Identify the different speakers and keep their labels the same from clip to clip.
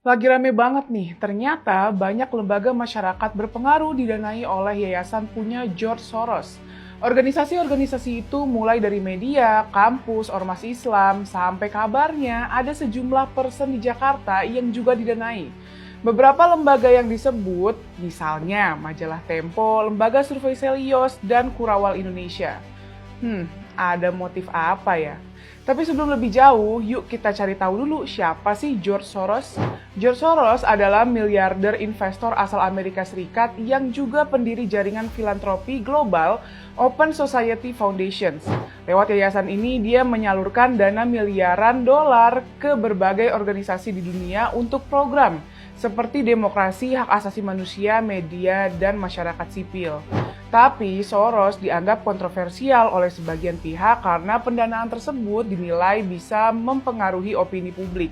Speaker 1: Lagi rame banget nih, ternyata banyak lembaga masyarakat berpengaruh didanai oleh Yayasan Punya George Soros. Organisasi-organisasi itu mulai dari media, kampus, ormas Islam, sampai kabarnya ada sejumlah person di Jakarta yang juga didanai. Beberapa lembaga yang disebut, misalnya Majalah Tempo, Lembaga Survei Selios, dan Kurawal Indonesia. Ada motif apa ya? Tapi sebelum lebih jauh, yuk kita cari tahu dulu siapa sih George Soros. George Soros adalah miliarder investor asal Amerika Serikat yang juga pendiri jaringan filantropi global Open Society Foundations. Lewat yayasan ini, dia menyalurkan dana miliaran dolar ke berbagai organisasi di dunia untuk program seperti demokrasi, hak asasi manusia, media, dan masyarakat sipil. Tapi Soros dianggap kontroversial oleh sebagian pihak karena pendanaan tersebut dinilai bisa mempengaruhi opini publik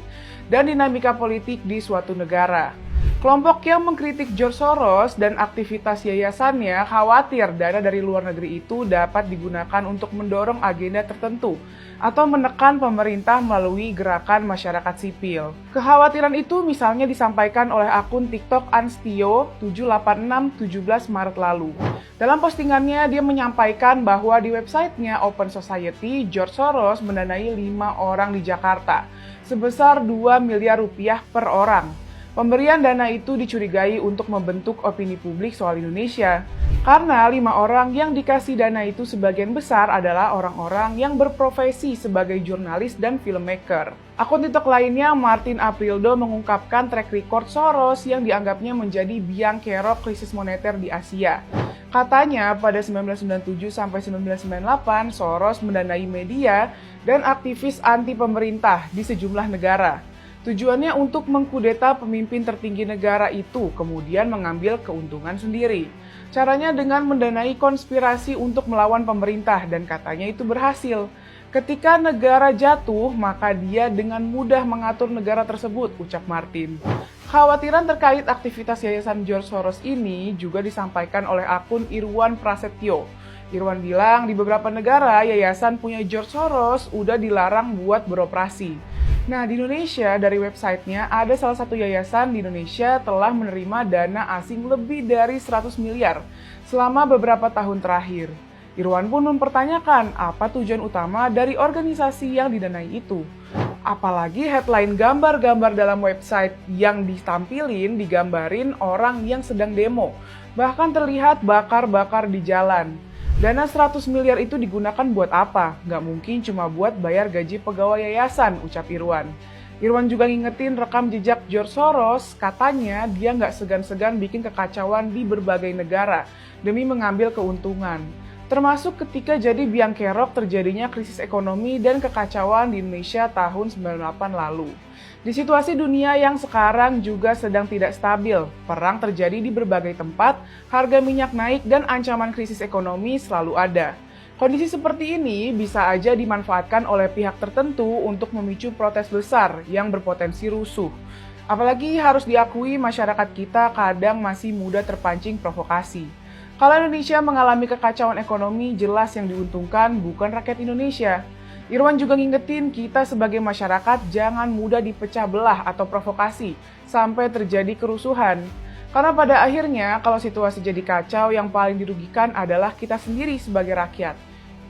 Speaker 1: dan dinamika politik di suatu negara. Kelompok yang mengkritik George Soros dan aktivitas yayasannya khawatir dana dari luar negeri itu dapat digunakan untuk mendorong agenda tertentu atau menekan pemerintah melalui gerakan masyarakat sipil. Kekhawatiran itu misalnya disampaikan oleh akun TikTok Anstio 786 17 Maret lalu. Dalam postingannya, dia menyampaikan bahwa di websitenya Open Society, George Soros mendanai 5 orang di Jakarta sebesar 2 miliar rupiah per orang. Pemberian dana itu dicurigai untuk membentuk opini publik soal Indonesia, karena 5 orang yang dikasih dana itu sebagian besar adalah orang-orang yang berprofesi sebagai jurnalis dan filmmaker. Akun TikTok lainnya, Martin Aprildo, mengungkapkan track record Soros yang dianggapnya menjadi biang kerok krisis moneter di Asia. Katanya pada 1997 sampai 1998, Soros mendanai media dan aktivis anti pemerintah di sejumlah negara. Tujuannya untuk mengkudeta pemimpin tertinggi negara itu, kemudian mengambil keuntungan sendiri. Caranya dengan mendanai konspirasi untuk melawan pemerintah, dan katanya itu berhasil. Ketika negara jatuh, maka dia dengan mudah mengatur negara tersebut, ucap Martin. Kekhawatiran terkait aktivitas Yayasan George Soros ini juga disampaikan oleh akun Irwan Prasetyo. Irwan bilang di beberapa negara, Yayasan Punya George Soros udah dilarang buat beroperasi. Nah, di Indonesia, dari websitenya, ada salah satu yayasan di Indonesia telah menerima dana asing lebih dari 100 miliar selama beberapa tahun terakhir. Irwan pun mempertanyakan apa tujuan utama dari organisasi yang didanai itu. Apalagi headline gambar-gambar dalam website yang ditampilin digambarin orang yang sedang demo, bahkan terlihat bakar-bakar di jalan. Dana 100 miliar itu digunakan buat apa? Nggak mungkin cuma buat bayar gaji pegawai yayasan, ucap Irwan. Irwan juga ngingetin rekam jejak George Soros, katanya dia nggak segan-segan bikin kekacauan di berbagai negara demi mengambil keuntungan. Termasuk ketika jadi biang kerok terjadinya krisis ekonomi dan kekacauan di Indonesia tahun 98 lalu. Di situasi dunia yang sekarang juga sedang tidak stabil, perang terjadi di berbagai tempat, harga minyak naik dan ancaman krisis ekonomi selalu ada. Kondisi seperti ini bisa aja dimanfaatkan oleh pihak tertentu untuk memicu protes besar yang berpotensi rusuh. Apalagi harus diakui masyarakat kita kadang masih mudah terpancing provokasi. Kalau Indonesia mengalami kekacauan ekonomi, jelas yang diuntungkan bukan rakyat Indonesia. Irwan juga ngingetin kita sebagai masyarakat jangan mudah dipecah belah atau provokasi sampai terjadi kerusuhan. Karena pada akhirnya kalau situasi jadi kacau, yang paling dirugikan adalah kita sendiri sebagai rakyat.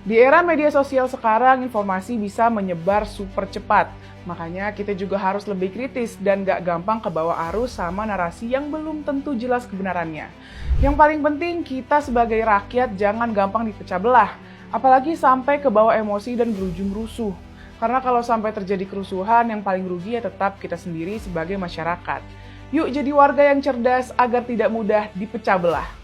Speaker 1: Di era media sosial sekarang, informasi bisa menyebar super cepat. Makanya kita juga harus lebih kritis dan gak gampang kebawa arus sama narasi yang belum tentu jelas kebenarannya. Yang paling penting kita sebagai rakyat jangan gampang dipecah belah. Apalagi sampai ke bawah emosi dan berujung rusuh. Karena kalau sampai terjadi kerusuhan, yang paling rugi ya tetap kita sendiri sebagai masyarakat. Yuk jadi warga yang cerdas agar tidak mudah dipecah belah.